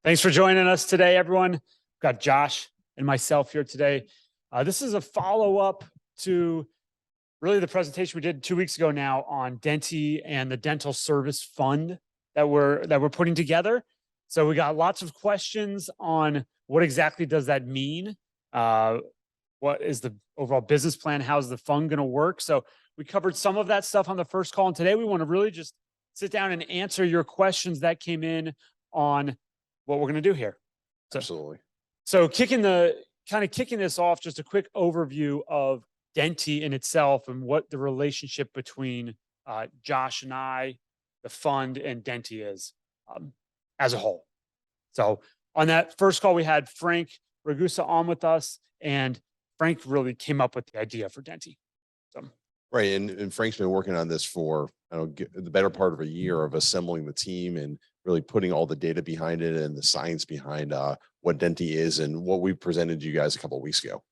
Thanks for joining us today, everyone. We've got Josh and myself here today. This is a follow-up to really the presentation we did 2 weeks ago now on Denti and the dental service fund that we're putting together. So we got lots of questions on what exactly does that mean? What is the overall business plan? How's the fund going to work? So we covered some of that stuff on the first call, and today we want to really just sit down and answer your questions that came in on what we're going to do here. Absolutely. So kicking this off, just a quick overview of Denti in itself and what the relationship between Josh and I, the fund, and Denti is as a whole. So on that first call, we had Frank Ragusa on with us, and Frank really came up with the idea for Denti. So. Right. And Frank's been working on this for the better part of a year of assembling the team and really putting all the data behind it and the science behind what Denti is and what we presented to you guys a couple of weeks ago.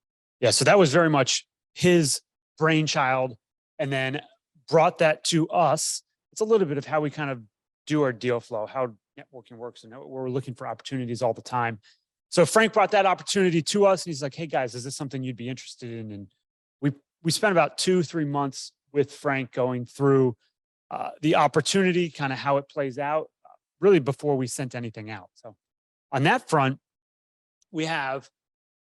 Yeah, so that was very much his brainchild, and then brought that to us. It's a little bit of how we kind of do our deal flow, how networking works, and we're looking for opportunities all the time. So Frank brought that opportunity to us, and he's like, "Hey guys, is this something you'd be interested in?" And we spent about 2-3 months with Frank going through the opportunity, kind of how it plays out, really before we sent anything out. So on that front, we have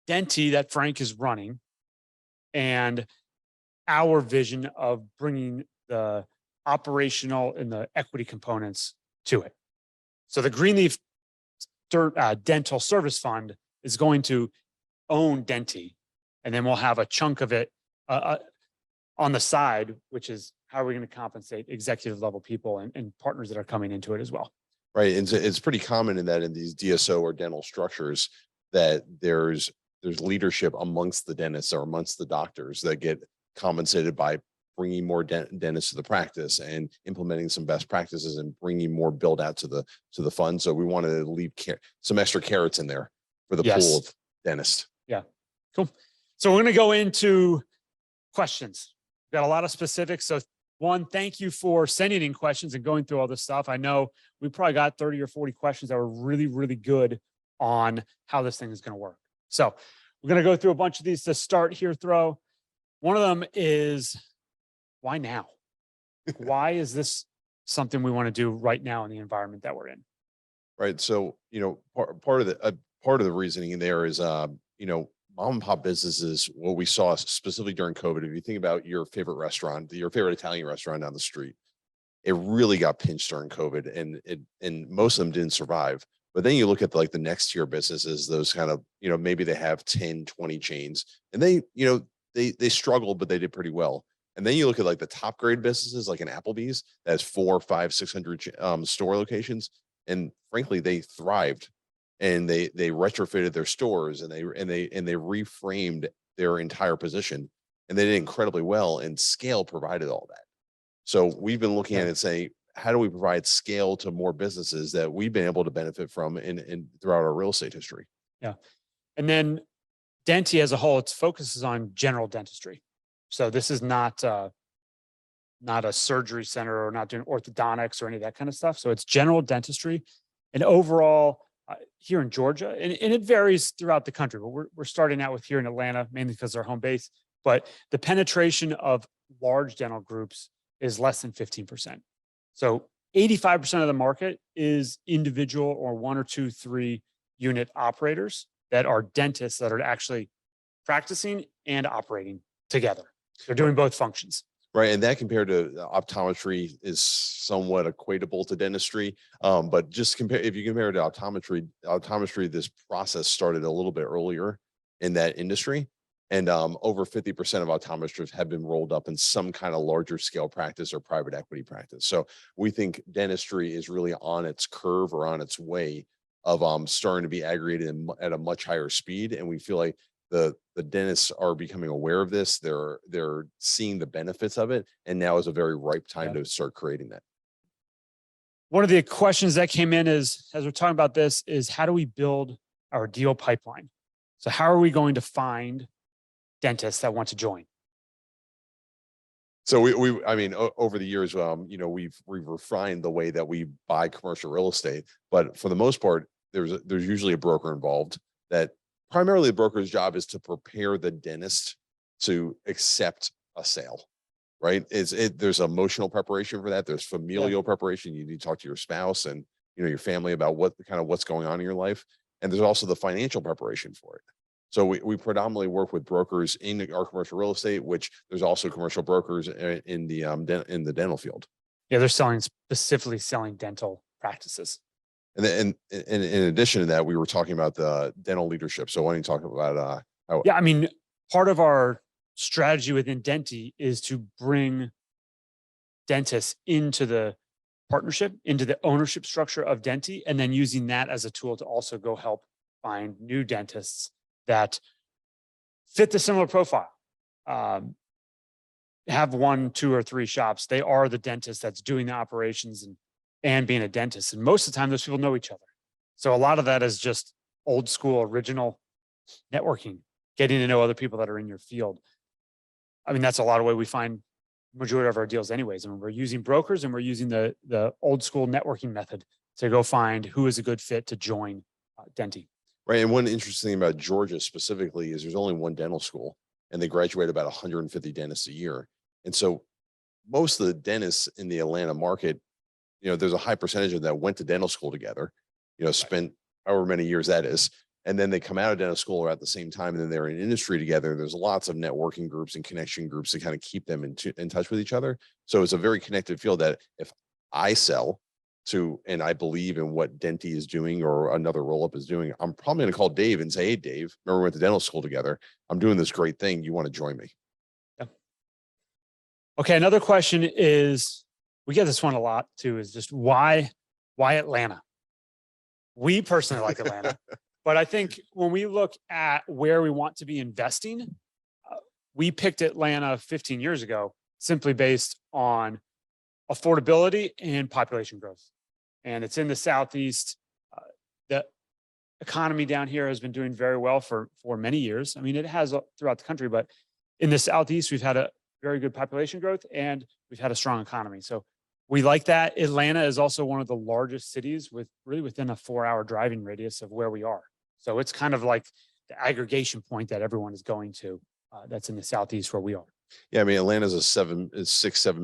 Denti that Frank is running, and our vision of bringing the operational and the equity components to it. So the Greenleaf Dental Service Fund is going to own Denti, and then we'll have a chunk of it on the side, which is how are we going to compensate executive level people and partners that are coming into it as well. Right. And it's pretty common in that in these DSO or dental structures that there's leadership amongst the dentists or amongst the doctors that get compensated by bringing more dentists to the practice and implementing some best practices and bringing more build out to the fund. So we wanted to leave some extra carrots in there for the pool of dentists. Yeah, cool. So we're going to go into questions. We've got a lot of specifics. So one, thank you for sending in questions and going through all this stuff. I know we probably got 30 or 40 questions that were really, really good on how this thing is going to work. So we're going to go through a bunch of these to start here, Throw. One of them is, why now? Why is this something we want to do right now in the environment that we're in? Right. So, part of the reasoning there is, mom and pop businesses, what we saw specifically during COVID, if you think about your favorite restaurant, your favorite Italian restaurant down the street, it really got pinched during COVID, and most of them didn't survive. But then you look at the next tier businesses, those kind of, maybe they have 10, 20 chains, and they struggled, but they did pretty well. And then you look at the top grade businesses, like an Applebee's that has 400, 500, 600 store locations. And frankly, they thrived. And they retrofitted their stores and they reframed their entire position, and they did incredibly well, and scale provided all that. So we've been looking at it and saying, how do we provide scale to more businesses that we've been able to benefit from in throughout our real estate history? Yeah. And then Denti as a whole, its focus is on general dentistry. So this is not a surgery center or not doing orthodontics or any of that kind of stuff. So it's general dentistry, and overall, here in Georgia, and it varies throughout the country, but we're starting out with here in Atlanta, mainly because they're home base, but the penetration of large dental groups is less than 15%. So 85% of the market is individual or 1 or 2, 3 unit operators that are dentists that are actually practicing and operating together. They're doing both functions. Right. And that compared to optometry is somewhat equatable to dentistry. But just if you compare it to optometry, this process started a little bit earlier in that industry. And over 50% of optometrists have been rolled up in some kind of larger scale practice or private equity practice. So we think dentistry is really on its curve or on its way of starting to be aggregated at a much higher speed. And we feel like the dentists are becoming aware of this. They're seeing the benefits of it, and now is a very ripe time to start creating that. One of the questions that came in is, as we're talking about this, is how do we build our deal pipeline? So how are we going to find dentists that want to join? So I mean, over the years, we've refined the way that we buy commercial real estate, but for the most part, there's usually a broker involved. That primarily the broker's job is to prepare the dentist to accept a sale, right? There's emotional preparation for that. There's familial preparation. You need to talk to your spouse and your family about what's going on in your life. And there's also the financial preparation for it. So we predominantly work with brokers in our commercial real estate, which there's also commercial brokers in the dental field. Yeah, they're specifically selling dental practices. And then, and in addition to that, we were talking about the dental leadership. So why don't you talk about how? Yeah, I mean, part of our strategy within Denti is to bring dentists into the partnership, into the ownership structure of Denti, and then using that as a tool to also go help find new dentists that fit the similar profile. Have 1, 2, or 3 shops. They are the dentist that's doing the operations and being a dentist. And most of the time, those people know each other. So a lot of that is just old school, original networking, getting to know other people that are in your field. I mean, that's a lot of way we find majority of our deals anyways. I mean, we're using brokers and we're using the old school networking method to go find who is a good fit to join Denti. Right. And one interesting thing about Georgia specifically is there's only one dental school and they graduate about 150 dentists a year. And so most of the dentists in the Atlanta market, there's a high percentage of that went to dental school together, spent however many years that is. And then they come out of dental school at the same time, and then they're in industry together. There's lots of networking groups and connection groups to kind of keep them in touch with each other. So it's a very connected field that if I sell to, and I believe in what Denti is doing or another roll-up is doing, I'm probably going to call Dave and say, hey, Dave, remember we went to dental school together. I'm doing this great thing. You want to join me? Yeah. Okay. Another question is, we get this one a lot too, is just why Atlanta? We personally like Atlanta. But I think when we look at where we want to be investing, we picked Atlanta 15 years ago simply based on affordability and population growth. And it's in the Southeast. The economy down here has been doing very well for many years. I mean, it has throughout the country, but in the Southeast, we've had a very good population growth and we've had a strong economy. So we like that. Atlanta is also one of the largest cities within a 4-hour driving radius of where we are. So it's kind of like the aggregation point that everyone is going to. That's in the Southeast where we are. Yeah, I mean, Atlanta is 6-7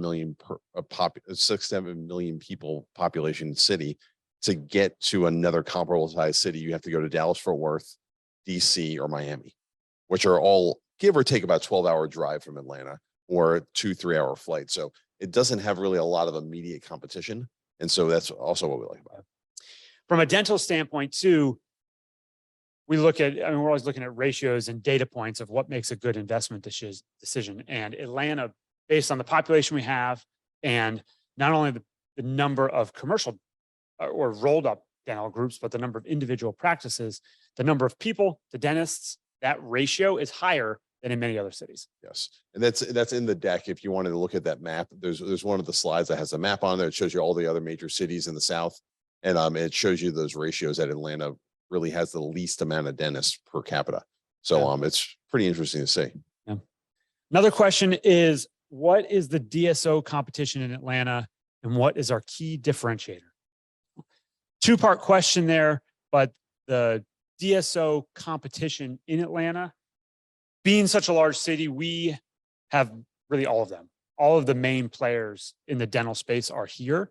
million people population city. To get to another comparable size city, you have to go to Dallas, Fort Worth, DC, or Miami, which are all give or take about 12-hour drive from Atlanta or a 2-3 hour flight. So it doesn't have really a lot of immediate competition. And so that's also what we like about it. From a dental standpoint too, we're always looking at ratios and data points of what makes a good investment decision. And Atlanta, based on the population we have, and not only the number of commercial or rolled up dental groups, but the number of individual practices, the number of people, the dentists, that ratio is higher than in many other cities. Yes. And that's in the deck. If you wanted to look at that map, there's one of the slides that has a map on there. It shows you all the other major cities in the South. And it shows you those ratios that Atlanta really has the least amount of dentists per capita. So it's pretty interesting to see. Yeah. Another question is, what is the DSO competition in Atlanta and what is our key differentiator? 2-part question there, but the DSO competition in Atlanta, being such a large city, we have really all of them. All of the main players in the dental space are here.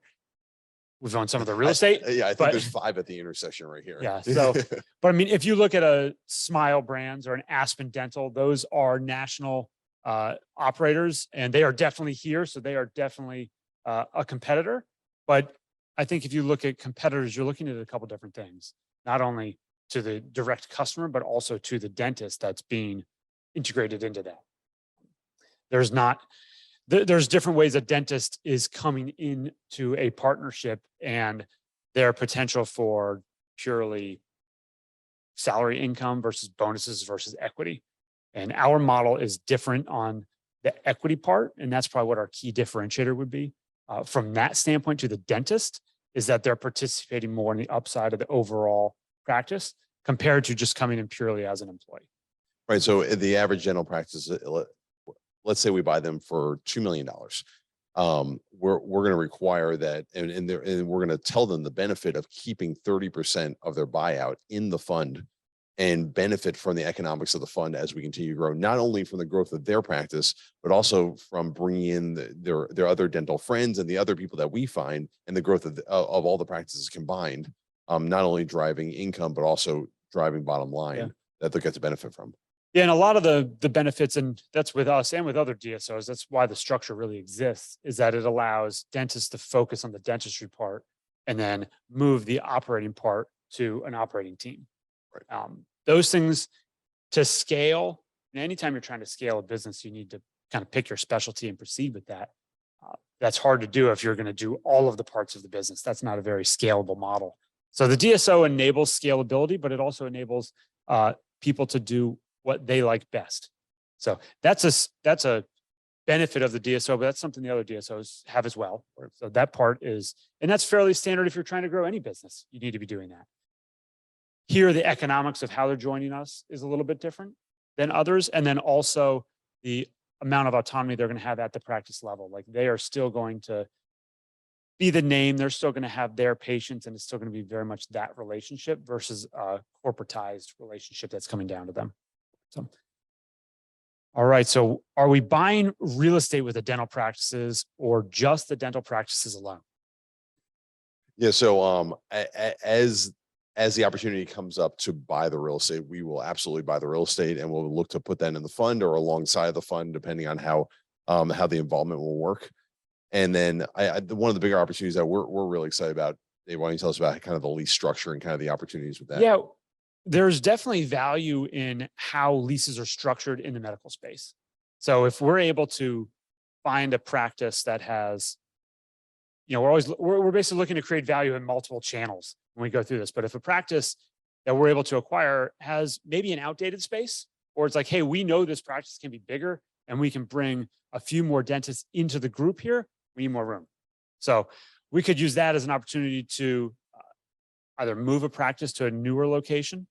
We've owned some of the real estate. I think there's 5 at the intersection right here. Yeah. So, but I mean, if you look at a Smile Brands or an Aspen Dental, those are national operators and they are definitely here. So they are definitely a competitor. But I think if you look at competitors, you're looking at a couple different things, not only to the direct customer, but also to the dentist that's being integrated into that. There's different ways a dentist is coming into a partnership and their potential for purely salary income versus bonuses versus equity. And our model is different on the equity part. And that's probably what our key differentiator would be. From that standpoint to the dentist is that they're participating more in the upside of the overall practice compared to just coming in purely as an employee. Right. So the average dental practice, let's say we buy them for $2 million. we're going to require that, and we're going to tell them the benefit of keeping 30% of their buyout in the fund and benefit from the economics of the fund as we continue to grow, not only from the growth of their practice, but also from bringing in their other dental friends and the other people that we find, and the growth of all the practices combined, not only driving income, but also driving bottom line that they'll get to benefit from. Yeah, and a lot of the benefits, and that's with us and with other DSOs, that's why the structure really exists, is that it allows dentists to focus on the dentistry part and then move the operating part to an operating team. Right. Those things to scale, and anytime you're trying to scale a business, you need to kind of pick your specialty and proceed with that. That's hard to do if you're going to do all of the parts of the business. That's not a very scalable model. So the DSO enables scalability, but it also enables people to do what they like best. So that's a benefit of the DSO, but that's something the other DSOs have as well. So that part is, and that's fairly standard if you're trying to grow any business. You need to be doing that. Here, the economics of how they're joining us is a little bit different than others. And then also the amount of autonomy they're going to have at the practice level. Like they are still going to be the name, they're still going to have their patients, and it's still going to be very much that relationship versus a corporatized relationship that's coming down to them. So, all right. So are we buying real estate with the dental practices or just the dental practices alone? Yeah. So as the opportunity comes up to buy the real estate, we will absolutely buy the real estate, and we'll look to put that in the fund or alongside the fund, depending on how the involvement will work. And then one of the bigger opportunities that we're really excited about, Dave, why don't you tell us about kind of the lease structure and kind of the opportunities with that? Yeah, there's definitely value in how leases are structured in the medical space. So if we're able to find a practice that has, we're basically looking to create value in multiple channels when we go through this. But if a practice that we're able to acquire has maybe an outdated space, or it's like, hey, we know this practice can be bigger and we can bring a few more dentists into the group here, we need more room. So we could use that as an opportunity to either move a practice to a newer location.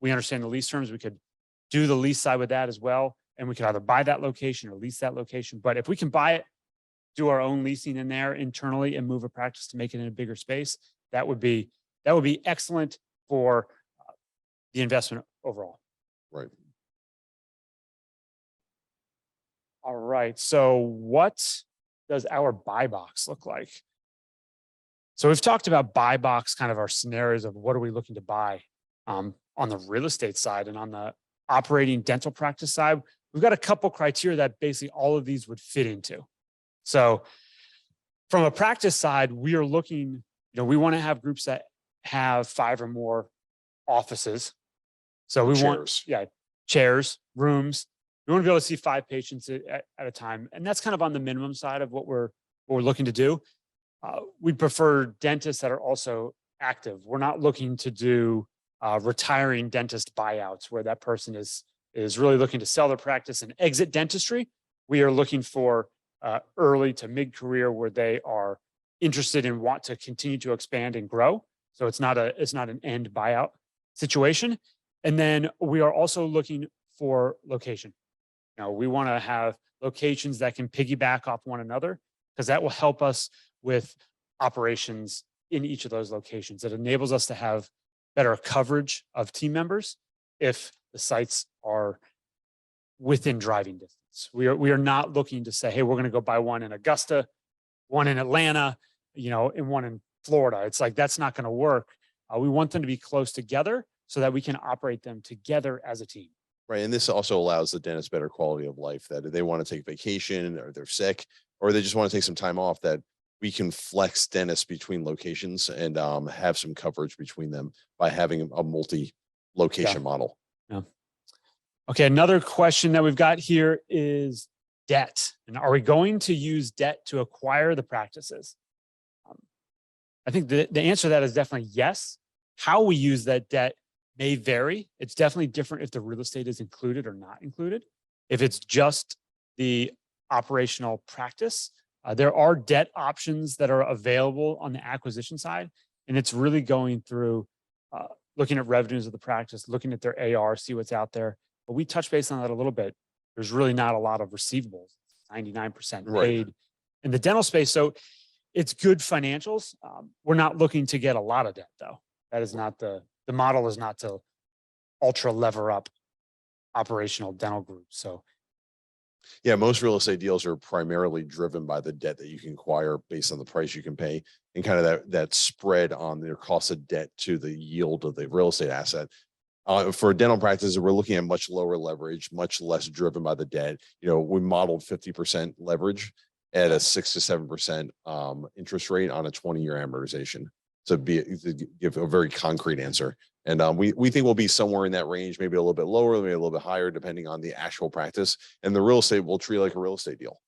We understand the lease terms. We could do the lease side with that as well. And we could either buy that location or lease that location. But if we can buy it, do our own leasing in there internally and move a practice to make it in a bigger space, that would be excellent for the investment overall. Right. All right. So what does our buy box look like? So we've talked about buy box, kind of our scenarios of what are we looking to buy on the real estate side, and on the operating dental practice side, we've got a couple criteria that basically all of these would fit into. So from a practice side, we are looking, we want to have groups that have 5 or more offices. So we want, chairs, rooms. We want to be able to see 5 patients at a time. And that's kind of on the minimum side of what we're looking to do. We prefer dentists that are also active. We're not looking to do retiring dentist buyouts where that person is really looking to sell their practice and exit dentistry. We are looking for early to mid-career where they are interested and want to continue to expand and grow. So it's not an end buyout situation. And then we are also looking for location. We want to have locations that can piggyback off one another, because that will help us with operations in each of those locations. It enables us to have better coverage of team members if the sites are within driving distance. We are not looking to say, hey, we're going to go buy one in Augusta, one in Atlanta, and one in Florida. It's like, that's not going to work. We want them to be close together so that we can operate them together as a team. Right. And this also allows the dentist better quality of life, that if they want to take vacation or they're sick, or they just want to take some time off, that we can flex dentists between locations and have some coverage between them by having a multi-location model. Yeah. Okay. Another question that we've got here is debt. And are we going to use debt to acquire the practices? I think the answer to that is definitely yes. How we use that debt may vary. It's definitely different if the real estate is included or not included. If it's just the operational practice, there are debt options that are available on the acquisition side. And it's really going through looking at revenues of the practice, looking at their AR, see what's out there. But we touched base on that a little bit. There's really not a lot of receivables. 99% Right. paid in the dental space. So it's good financials. We're not looking to get a lot of debt though. That is not the model is not to ultra lever up operational dental groups. So Yeah, most real estate deals are primarily driven by the debt that you can acquire based on the price you can pay and kind of that spread on their cost of debt to the yield of the real estate asset. For dental practices, we're looking at much lower leverage, much less driven by the debt. We modeled 50% leverage at a 6 to 7% interest rate on a 20-year amortization. To give a very concrete answer. And we think we'll be somewhere in that range, maybe a little bit lower, maybe a little bit higher, depending on the actual practice. And the real estate will treat like a real estate deal.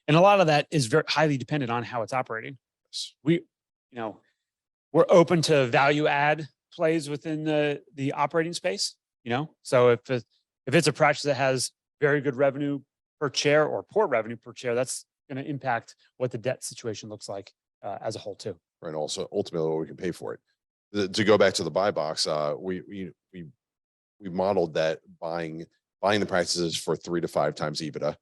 and a lot of that is very highly dependent on how it's operating. Yes. We're open to value add plays within the operating space. So if it's a practice that has very good revenue per chair or poor revenue per chair, that's going to impact what the debt situation looks like as a whole too. Right. Also, ultimately, what we can pay for it. To go back to the buy box, we modeled that buying the practices for 3 to 5 times EBITDA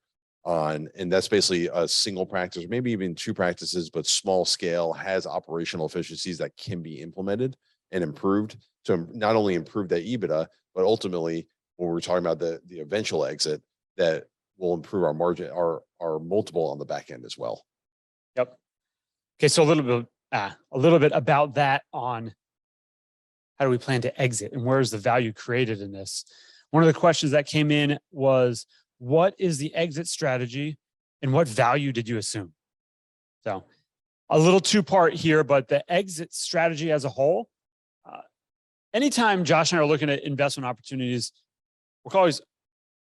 and that's basically a single practice, maybe even 2 practices, but small scale, has operational efficiencies that can be implemented and improved to not only improve that EBITDA, but ultimately when we're talking about the eventual exit, that will improve our margin, our multiple on the back end as well. Yep. Okay. So a little bit about that on how do we plan to exit and where is the value created in this? One of the questions that came in was, what is the exit strategy and what value did you assume? So a little 2-part here, but the exit strategy as a whole, anytime Josh and I are looking at investment opportunities, we're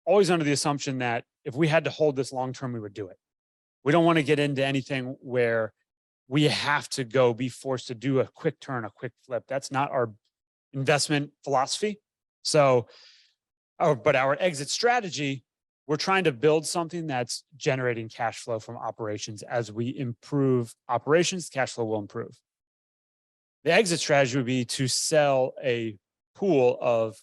always under the assumption that if we had to hold this long-term, we would do it. We don't want to get into anything where we have to be forced to do a quick turn, a quick flip. That's not our investment philosophy. So, but our exit strategy, we're trying to build something that's generating cash flow from operations. As we improve operations, cash flow will improve. The exit strategy would be to sell a pool of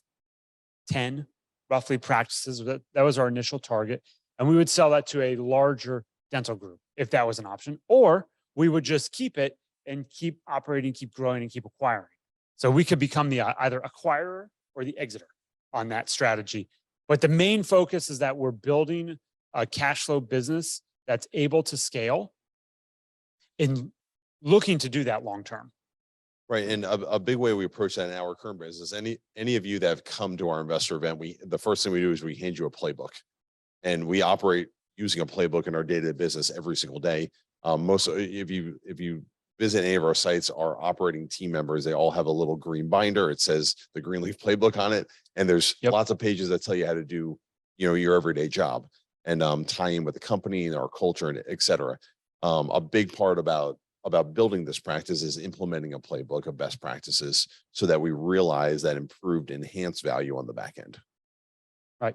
10 roughly practices. That was our initial target. And we would sell that to a larger dental group if that was an option, or we would just keep it and keep operating, keep growing, and keep acquiring. So we could become the either acquirer or the exiter on that strategy. But the main focus is that we're building a cash flow business that's able to scale and looking to do that long term. Right. And a big way we approach that in our current business, any of you that have come to our investor event, the first thing we do is we hand you a playbook, and we operate using a playbook in our day-to-day business every single day. If you visit any of our sites, our operating team members, they all have a little green binder. It says the Greenleaf playbook on it. And there's lots of pages that tell you how to do, your everyday job and tie in with the company and our culture and et cetera. A big part about building this practice is implementing a playbook of best practices so that we realize that improved, enhanced value on the back end. Right.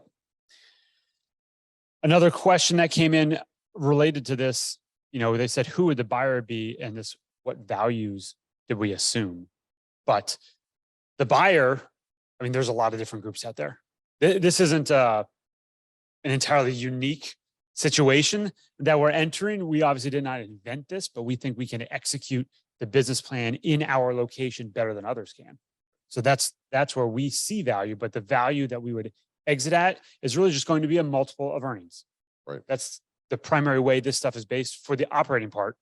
Another question that came in related to this, they said, who would the buyer be? And what values did we assume? But the buyer, there's a lot of different groups out there. This isn't an entirely unique situation that we're entering. We obviously did not invent this, but we think we can execute the business plan in our location better than others can. So that's where we see value, but the value that we would exit at is really just going to be a multiple of earnings. Right. That's the primary way this stuff is based for the operating part.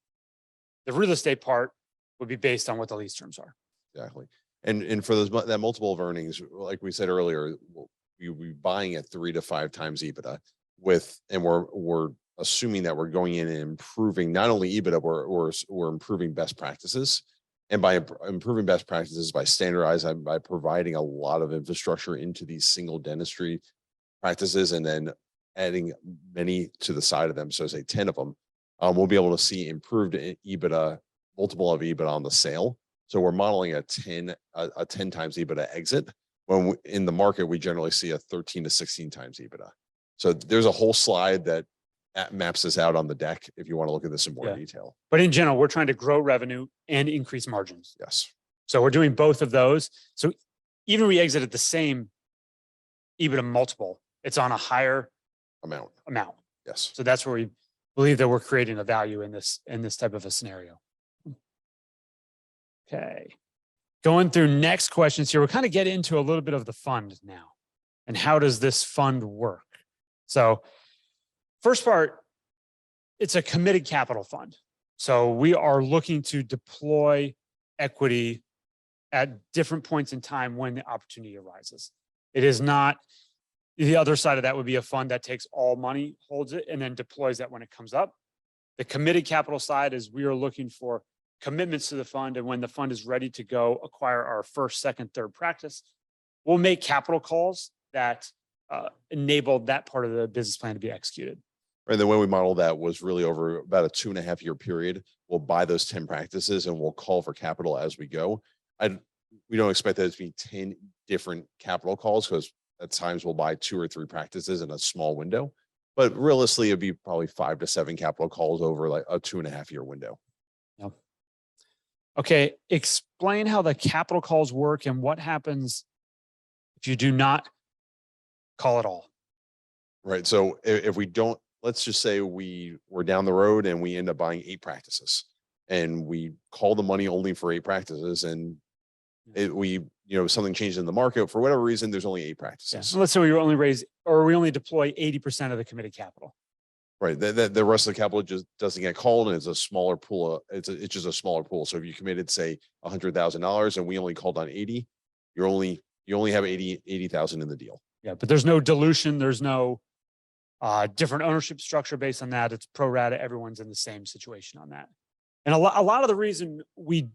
The real estate part would be based on what the lease terms are. Exactly. And for that multiple of earnings, like we said earlier, we'll be buying at 3 to 5 times EBITDA and we're assuming that we're going in and improving not only EBITDA, we're improving best practices. And by improving best practices, by standardizing, by providing a lot of infrastructure into these single dentistry practices, and then adding many to the side of them, so say 10 of them, we'll be able to see improved EBITDA, multiple of EBITDA on the sale. So we're modeling a 10 times EBITDA exit. When in the market, we generally see a 13 to 16 times EBITDA. So there's a whole slide that maps this out on the deck if you want to look at this in more detail. But in general, we're trying to grow revenue and increase margins. Yes. So we're doing both of those. So even we exited the same EBITDA multiple, it's on a higher amount. Yes. So that's where we believe that we're creating a value in this type of a scenario. Okay. Going through next questions here, we'll kind of get into a little bit of the fund now. And how does this fund work? So first part, it's a committed capital fund. So we are looking to deploy equity at different points in time when the opportunity arises. It is not, the other side of that would be a fund that takes all money, holds it, and then deploys that when it comes up. The committed capital side is we are looking for commitments to the fund. And when the fund is ready to go acquire our first, second, third practice, we'll make capital calls that enable that part of the business plan to be executed. And the way we modeled that was really over about a 2.5-year period. We'll buy those 10 practices and we'll call for capital as we go. We don't expect that to be 10 different capital calls, because at times we'll buy 2 or 3 practices in a small window. But realistically, it'd be probably 5 to 7 capital calls over like a 2.5-year window. Yep. Okay, explain how the capital calls work and what happens if you do not call it all. Right. So if we don't, let's just say we're down the road and we end up buying 8 practices, and we call the money only for 8 practices, and something changed in the market for whatever reason, there's only 8 practices. Yeah. Let's say we only deploy 80% of the committed capital. Right. The rest of the capital just doesn't get called, and it's a smaller pool. It's just a smaller pool. So if you committed, say, $100,000 and we only called on 80, you only have 80,000 in the deal. Yeah, but there's no dilution. There's no different ownership structure based on that. It's pro rata. Everyone's in the same situation on that. And a lot of the reason we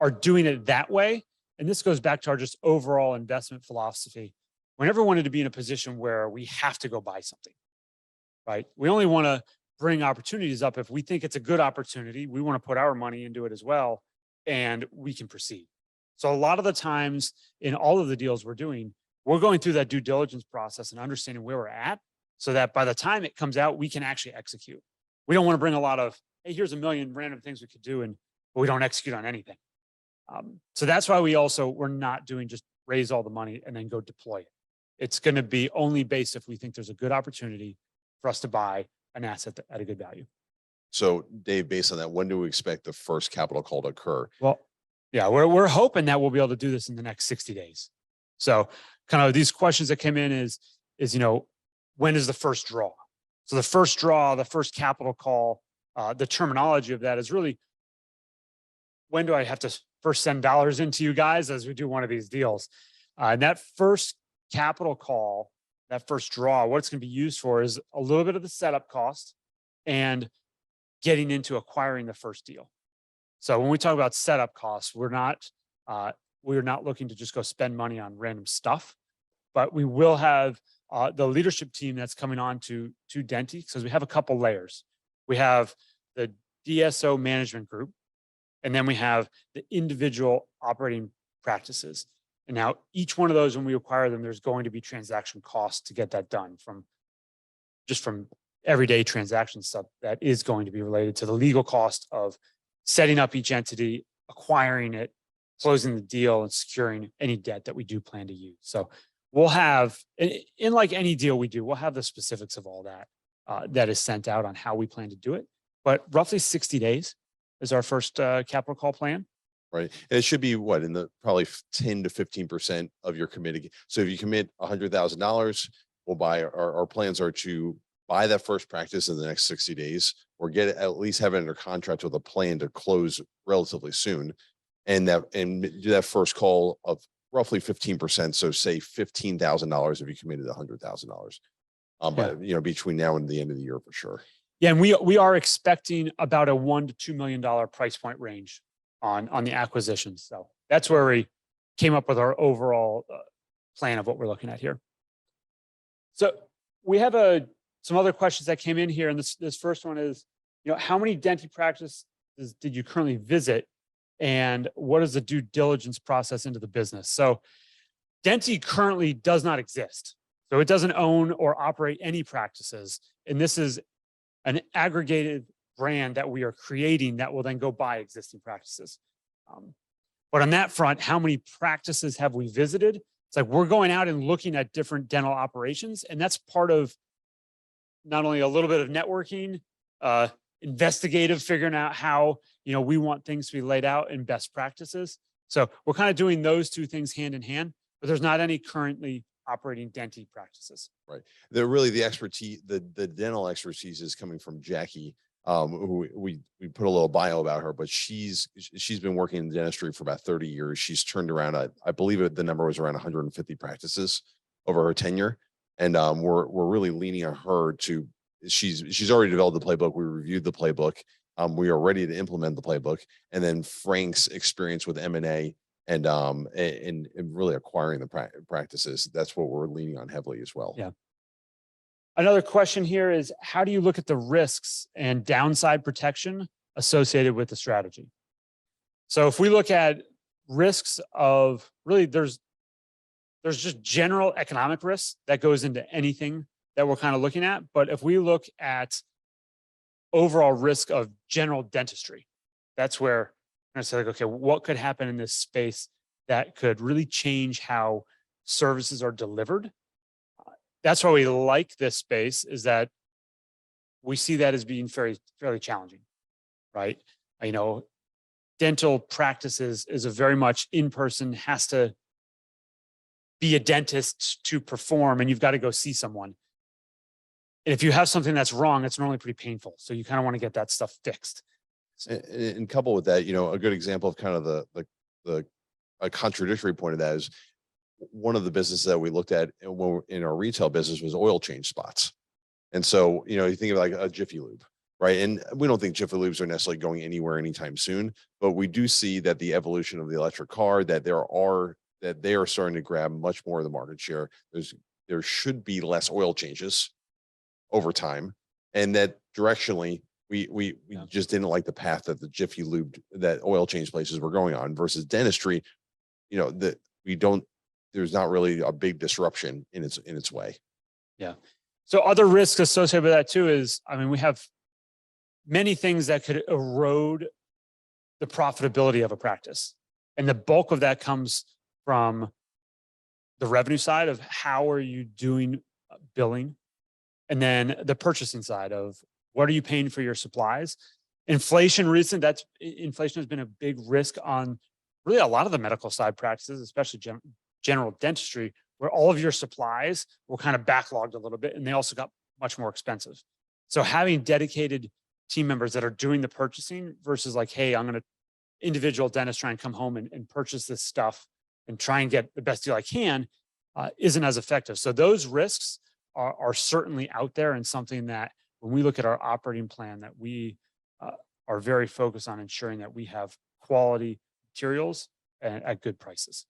are doing it that way, and this goes back to our just overall investment philosophy. We never wanted to be in a position where we have to go buy something, right? We only want to bring opportunities up if we think it's a good opportunity. We want to put our money into it as well, and we can proceed. So a lot of the times in all of the deals we're doing, we're going through that due diligence process and understanding where we're at, so that by the time it comes out, we can actually execute. We don't want to bring a lot of, hey, here's a million random things we could do, but we don't execute on anything. So that's why we're not doing just raise all the money and then go deploy it. It's going to be only based if we think there's a good opportunity for us to buy an asset at a good value. So Dave, based on that, when do we expect the first capital call to occur? Well, yeah, we're hoping that we'll be able to do this in the next 60 days. So kind of these questions that came in is, when is the first draw? So the first draw, the first capital call, the terminology of that is really, when do I have to first send dollars into you guys as we do one of these deals? And that first capital call, that first draw, what it's going to be used for is a little bit of the setup cost and getting into acquiring the first deal. So when we talk about setup costs, we're not looking to just go spend money on random stuff, but we will have the leadership team that's coming on to Denti, because we have a couple layers. We have the DSO management group, and then we have the individual operating practices. And now each one of those, when we acquire them, there's going to be transaction costs to get that done, from everyday transaction stuff that is going to be related to the legal cost of setting up each entity, acquiring it, closing the deal, and securing any debt that we do plan to use. So we'll have, in like any deal we do, we'll have the specifics of all that that is sent out on how we plan to do it. But roughly 60 days is our first capital call plan. Right. And it should be what, in the probably 10 to 15% of your committed. So if you commit $100,000, we'll buy, our plans are to buy that first practice in the next 60 days, or at least have it under contract with a plan to close relatively soon. And do that first call of roughly 15%. So say $15,000 if you committed $100,000. But between now and the end of the year for sure. Yeah, and we are expecting about a $1 to $2 million price point range on the acquisition. So that's where we came up with our overall plan of what we're looking at here. So we have some other questions that came in here, and this first one is, how many Denti practices did you currently visit, and what is the due diligence process into the business? So Denti currently does not exist. So it doesn't own or operate any practices. And this is an aggregated brand that we are creating that will then go buy existing practices. But on that front, how many practices have we visited? It's like we're going out and looking at different dental operations. And that's part of not only a little bit of networking, investigative, figuring out how, we want things to be laid out in best practices. So we're kind of doing those two things hand in hand, but there's not any currently operating Denti practices. Right. The expertise, the dental expertise is coming from Jackie, who we put a little bio about her, but she's been working in dentistry for about 30 years. She's turned around, I believe the number was around 150 practices over her tenure. And we're really leaning on her to, she's already developed the playbook. We reviewed the playbook. We are ready to implement the playbook. And then Frank's experience with M&A and really acquiring the practices, that's what we're leaning on heavily as well. Yeah. Another question here is, how do you look at the risks and downside protection associated with the strategy? So if we look at risks of really, there's just general economic risks that goes into anything that we're kind of looking at. But if we look at overall risk of general dentistry, that's where I'm going to say, like, okay, what could happen in this space that could really change how services are delivered? That's why we like this space, is that we see that as being fairly challenging, right? Dental practices is a very much in-person, has to be a dentist to perform, and you've got to go see someone. And if you have something that's wrong, it's normally pretty painful. So you kind of want to get that stuff fixed. And coupled with that, a good example of kind of a contradictory point of that is one of the businesses that we looked at in our retail business was oil change spots. And so, you think of like a Jiffy Lube, right? And we don't think Jiffy Lubes are necessarily going anywhere anytime soon, but we do see that the evolution of the electric car, that they are starting to grab much more of the market share. There should be less oil changes over time, and that directionally we just didn't like the path that the Jiffy Lube, that oil change places were going on versus dentistry. That there's not really a big disruption in its way. Yeah. So other risks associated with that too is, we have many things that could erode the profitability of a practice. And the bulk of that comes from the revenue side of how are you doing billing, and then the purchasing side of what are you paying for your supplies. Inflation has been a big risk on really a lot of the medical side practices, especially general dentistry, where all of your supplies were kind of backlogged a little bit, and they also got much more expensive. So having dedicated team members that are doing the purchasing versus like, hey, I'm going to individual dentist try and come home and purchase this stuff and try and get the best deal I can, isn't as effective. So those risks are certainly out there, and something that when we look at our operating plan, that we are very focused on ensuring that we have quality materials and at good prices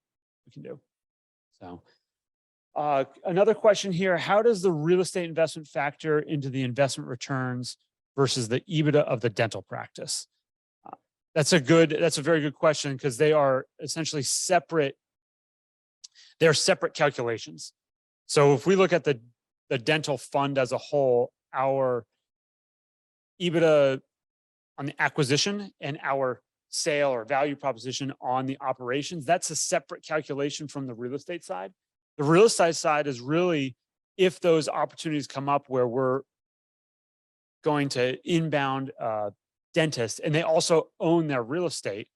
we can do. So another question here, how does the real estate investment factor into the investment returns versus the EBITDA of the dental practice? That's a very good question, because they are essentially separate. They're separate calculations. So if we look at the dental fund as a whole, our EBITDA on the acquisition and our sale or value proposition on the operations, that's a separate calculation from the real estate side. The real estate side is really if those opportunities come up where we're going to inbound dentists and they also own their real estate.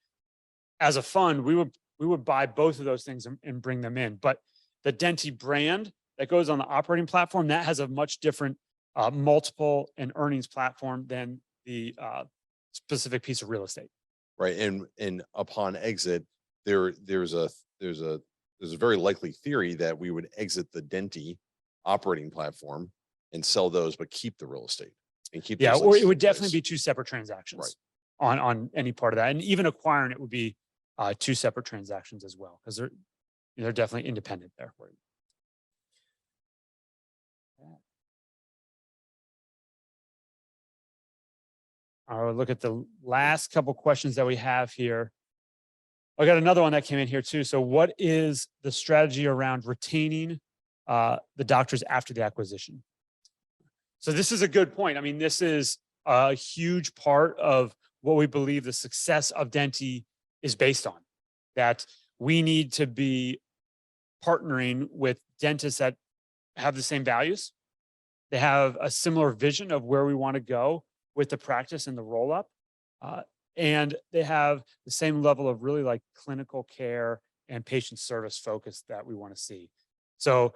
As a fund, we would buy both of those things and bring them in. But the Denti brand that goes on the operating platform, that has a much different multiple and earnings platform than the specific piece of real estate. Right. And upon exit, there's a very likely theory that we would exit the Denti operating platform and sell those, but keep the real estate and keep. Yeah, or it would definitely be two separate transactions, right, on any part of that. And even acquiring it would be two separate transactions as well, because they're definitely independent there for you. I'll look at the last couple questions that we have here. I got another one that came in here too. So what is the strategy around retaining the doctors after the acquisition? So this is a good point. I mean, this is a huge part of what we believe the success of Denti is based on, that we need to be partnering with dentists that have the same values, They have a similar vision of where we want to go with the practice and the roll up. Uh, and they have the same level of really like clinical care and patient service focus that we want to see. So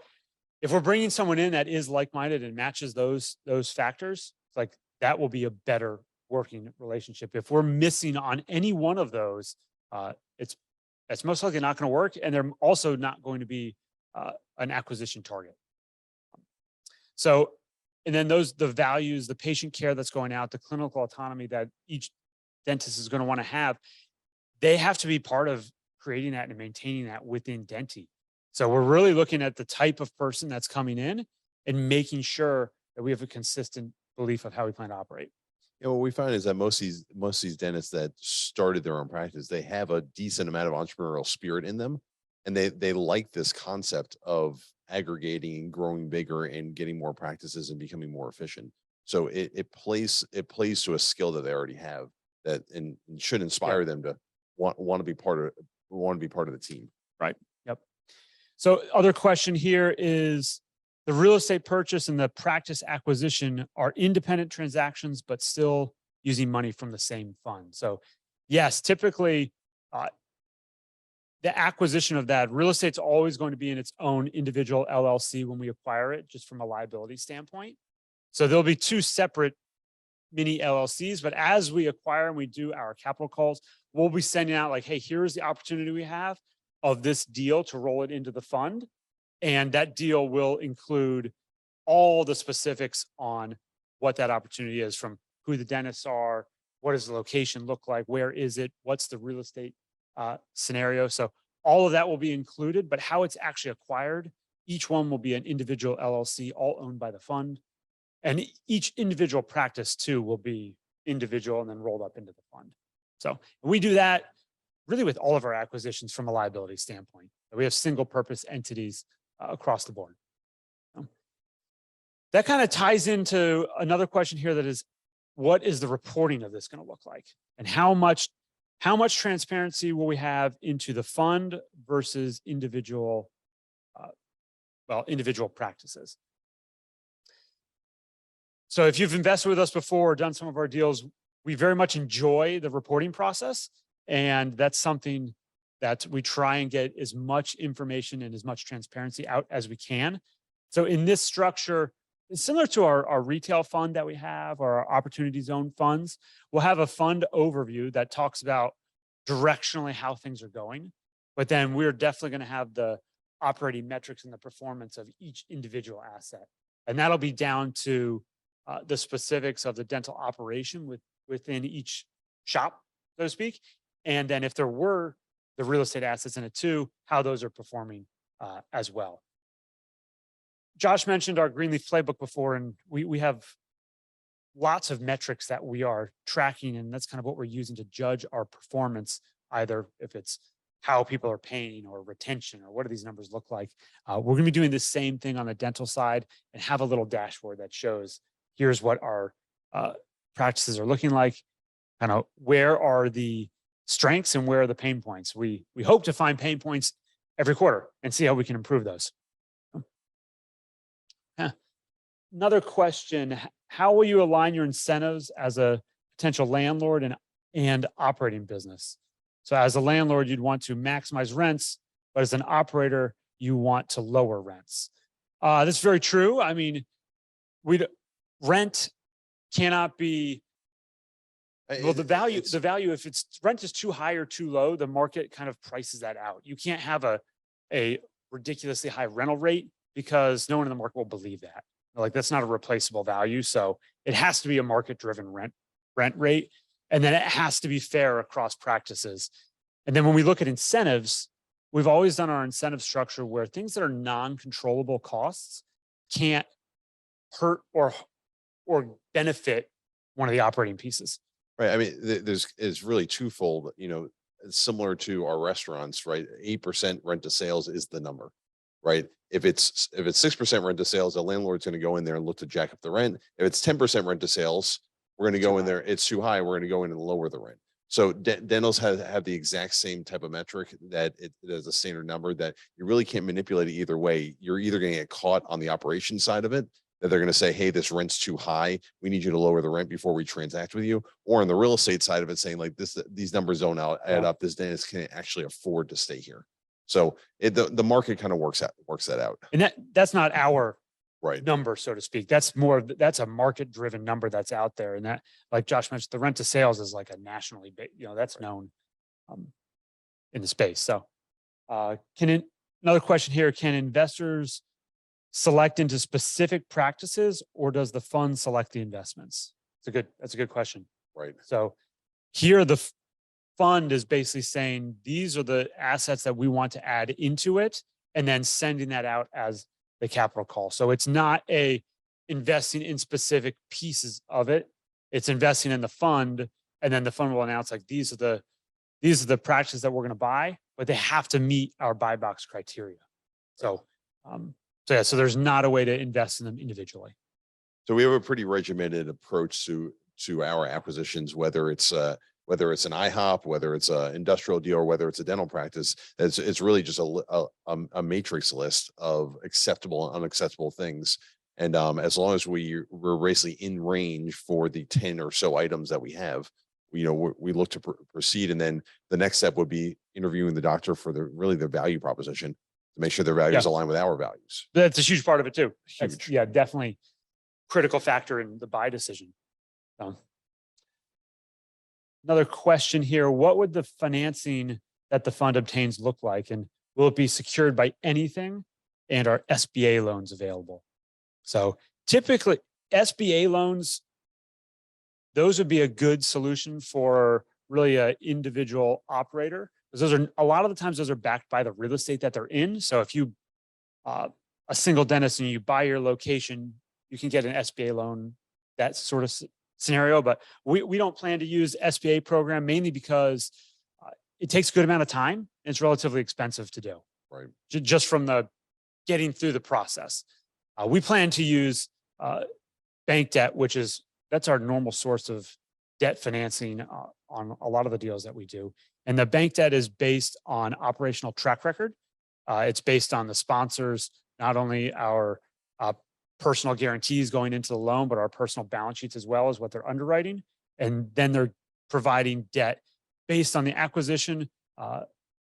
if we're bringing someone in that is like-minded and matches those factors, it's like that will be a better working relationship. If we're missing on any one of those, it's most likely not going to work, and they're also not going to be an acquisition target. So, and then the values, the patient care that's going out, the clinical autonomy that each dentist is going to want to have, they have to be part of creating that and maintaining that within Denti. So we're really looking at the type of person that's coming in and making sure that we have a consistent belief of how we plan to operate. You know, what we find is that most of these dentists that started their own practice, they have a decent amount of entrepreneurial spirit in them, and they like this concept of aggregating and growing bigger and getting more practices and becoming more efficient. So it plays to a skill that they already have that and should inspire them to want to be part of the team. Right. Yep. So other question here is, the real estate purchase and the practice acquisition are independent transactions, but still using money from the same fund. So yes, typically the acquisition of that real estate's always going to be in its own individual LLC when we acquire it, just from a liability standpoint. So there'll be two separate mini LLCs, but as we acquire and we do our capital calls, we'll be sending out like, hey, here's the opportunity we have of this deal to roll it into the fund. And that deal will include all the specifics on what that opportunity is, from who the dentists are, what does the location look like, where is it, what's the real estate scenario. So all of that will be included, but how it's actually acquired, each one will be an individual LLC, all owned by the fund. And each individual practice too will be individual and then rolled up into the fund. So we do that really with all of our acquisitions from a liability standpoint. We have single purpose entities across the board. That kind of ties into another question here, that is, what is the reporting of this going to look like? And how much transparency will we have into the fund versus individual practices? So if you've invested with us before or done some of our deals, we very much enjoy the reporting process. And that's something that we try and get as much information and as much transparency out as we can. So in this structure, it's similar to our retail fund that we have, or our opportunity zone funds. We'll have a fund overview that talks about directionally how things are going, but then we're definitely going to have the operating metrics and the performance of each individual asset. And that'll be down to the specifics of the dental operation within each shop, so to speak. And then if there were the real estate assets in it too, how those are performing as well. Josh mentioned our Greenleaf playbook before, and we have lots of metrics that we are tracking, and that's kind of what we're using to judge our performance, either if it's how people are paying or retention or what do these numbers look like. We're going to be doing the same thing on the dental side and have a little dashboard that shows here's what our practices are looking like, kind of where are the strengths and where are the pain points. We hope to find pain points every quarter and see how we can improve those. Another question, how will you align your incentives as a potential landlord and operating business? So as a landlord, you'd want to maximize rents, but as an operator, you want to lower rents. That's very true. I mean, rent cannot be, well, the value, if it's rent is too high or too low, the market kind of prices that out. You can't have a ridiculously high rental rate because no one in the market will believe that. Like, that's not a replaceable value. So it has to be a market driven rent rate. And then it has to be fair across practices. And then when we look at incentives, we've always done our incentive structure where things that are non-controllable costs can't hurt or benefit one of the operating pieces. Right. I mean, it's really twofold, you know, similar to our restaurants, right? 8% rent to sales is the number, right? If it's 6% rent to sales, the landlord's going to go in there and look to jack up the rent. If it's 10% rent to sales, we're going to go in there. It's too high. We're going to go in and lower the rent. So dentals have the exact same type of metric that it is a standard number that you really can't manipulate it either way. You're either going to get caught on the operation side of it, that they're going to say, hey, this rent's too high. We need you to lower the rent before we transact with you. Or on the real estate side of it, saying like these numbers don't add up. This dentist can't actually afford to stay here. So the market kind of works that out. And that's not our right number, so to speak. That's more, that's a market driven number that's out there. And that, like Josh mentioned, the rent to sales is like a nationally, that's known in the space. So another question here, can investors select into specific practices, or does the fund select the investments? That's a good question. Right. So here the fund is basically saying, these are the assets that we want to add into it, and then sending that out as the capital call. So it's not investing in specific pieces of it. It's investing in the fund, and then the fund will announce like, these are the practices that we're going to buy, but they have to meet our buy box criteria. So, so there's not a way to invest in them individually. So we have a pretty regimented approach to our acquisitions, whether it's an IHOP, whether it's an industrial deal, or whether it's a dental practice. It's really just a matrix list of acceptable and unacceptable things. And as long as we're basically in range for the 10 or so items that we have, we look to proceed. And then the next step would be interviewing the doctor for the value proposition to make sure their values align with our values. That's a huge part of it too. Huge. Yeah, definitely critical factor in the buy decision. Another question here, what would the financing that the fund obtains look like? And will it be secured by anything? And are SBA loans available? So typically SBA loans, those would be a good solution for really an individual operator, because those are, a lot of the times those are backed by the real estate that they're in. So if you, a single dentist, and you buy your location, you can get an SBA loan, that sort of scenario. But we don't plan to use SBA program, mainly because it takes a good amount of time and it's relatively expensive to do. Right. Just from the getting through the process. We plan to use bank debt, that's our normal source of debt financing on a lot of the deals that we do. And the bank debt is based on operational track record. It's based on the sponsors, not only our personal guarantees going into the loan, but our personal balance sheets as well as what they're underwriting. And then they're providing debt based on the acquisition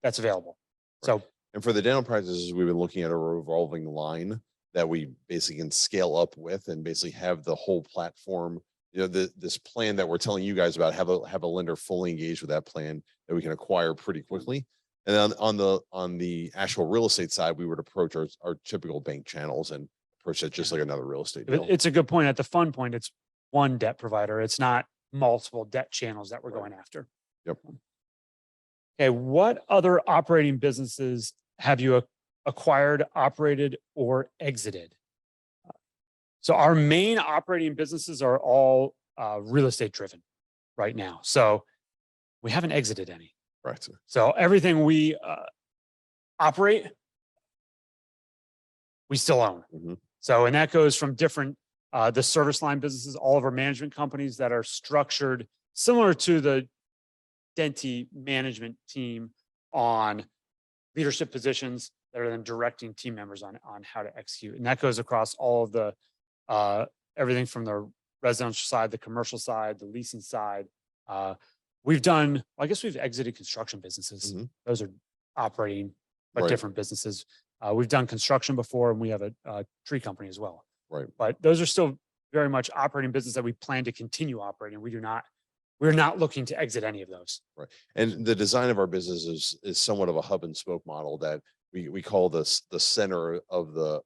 that's available. Right. So, and for the dental practices, we've been looking at a revolving line that we basically can scale up with, and basically have the whole platform, this plan that we're telling you guys about, have a lender fully engaged with that plan that we can acquire pretty quickly. And then on the actual real estate side, we would approach our typical bank channels and approach that just like another real estate deal. It's a good point. At the fund point, it's one debt provider. It's not multiple debt channels that we're going after. Yep. Okay. What other operating businesses have you acquired, operated, or exited? So our main operating businesses are all real estate driven right now. So we haven't exited any. Right. So everything we operate, we still own. Mm-hmm. So, and that goes from different, the service line businesses, all of our management companies that are structured similar to the Denti management team on leadership positions that are then directing team members on how to execute. And that goes across all of the, everything from the residential side, the commercial side, the leasing side. We've done, I guess we've exited construction businesses. Mm-hmm. Those are operating, but different businesses. We've done construction before, and we have a tree company as well. Right. But those are still very much operating business that we plan to continue operating. We're not looking to exit any of those. Right. And the design of our business is somewhat of a hub and spoke model that we call this the center of the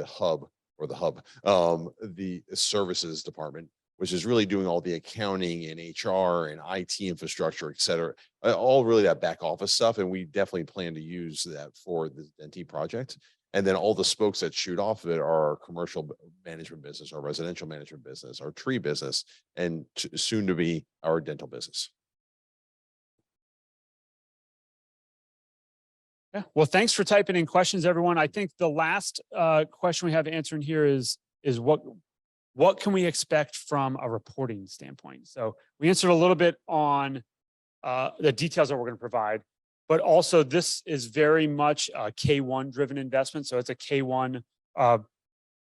hub, or the hub, the services department, which is really doing all the accounting and HR and IT infrastructure, et cetera, all really that back office stuff. And we definitely plan to use that for the Denti project. And then all the spokes that shoot off of it are our commercial management business, our residential management business, our tree business, and soon to be our dental business. Yeah. Well, thanks for typing in questions, everyone. I think the last question we have answering here is what can we expect from a reporting standpoint? So we answered a little bit on the details that we're going to provide, but also this is very much a K1 driven investment. So it's a K1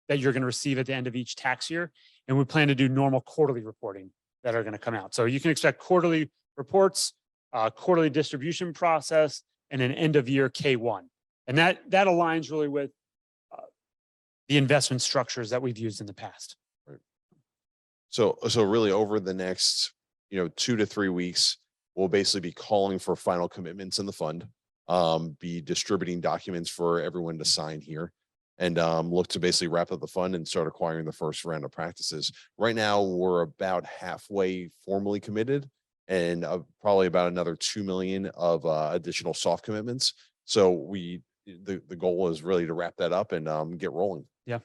that you're going to receive at the end of each tax year. And we plan to do normal quarterly reporting that are going to come out. So you can expect quarterly reports, quarterly distribution process, and an end of year K1. And that aligns really with the investment structures that we've used in the past. Right. So really over the next, 2 to 3 weeks, we'll basically be calling for final commitments in the fund, be distributing documents for everyone to sign here, and look to basically wrap up the fund and start acquiring the first round of practices. Right now, we're about halfway formally committed, and probably about another 2 million of additional soft commitments. So the goal is really to wrap that up and get rolling. Yeah.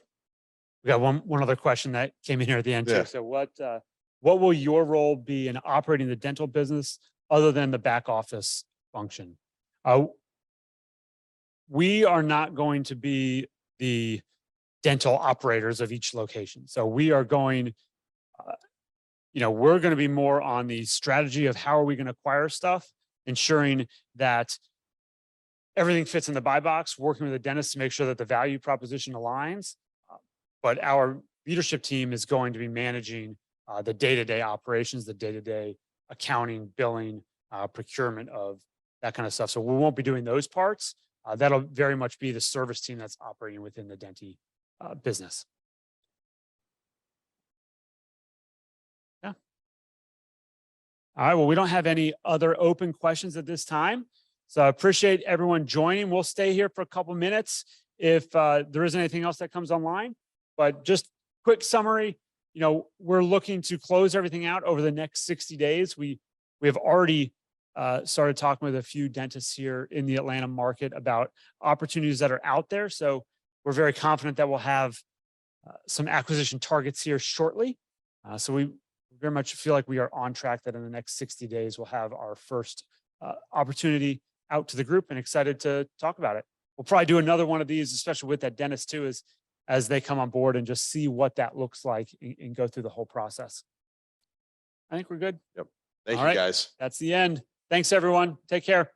We got one other question that came in here at the end Yeah. too. So what will your role be in operating the dental business other than the back office function? We are not going to be the dental operators of each location. So we are going, we're going to be more on the strategy of how are we going to acquire stuff, ensuring that everything fits in the buy box, working with the dentist to make sure that the value proposition aligns. But our leadership team is going to be managing the day-to-day operations, the day-to-day accounting, billing, procurement of that kind of stuff. So we won't be doing those parts. That'll very much be the service team that's operating within the Denti business. Yeah. All right. Well, we don't have any other open questions at this time. So I appreciate everyone joining. We'll stay here for a couple minutes if there isn't anything else that comes online. But just quick summary, we're looking to close everything out over the next 60 days. We have already started talking with a few dentists here in the Atlanta market about opportunities that are out there. So we're very confident that we'll have some acquisition targets here shortly. So we very much feel like we are on track that in the next 60 days, we'll have our first opportunity out to the group, and excited to talk about it. We'll probably do another one of these, especially with that dentist too, as they come on board and just see what that looks like and go through the whole process. I think we're good. Yep. Thank All you, right. guys. That's the end. Thanks, everyone. Take care.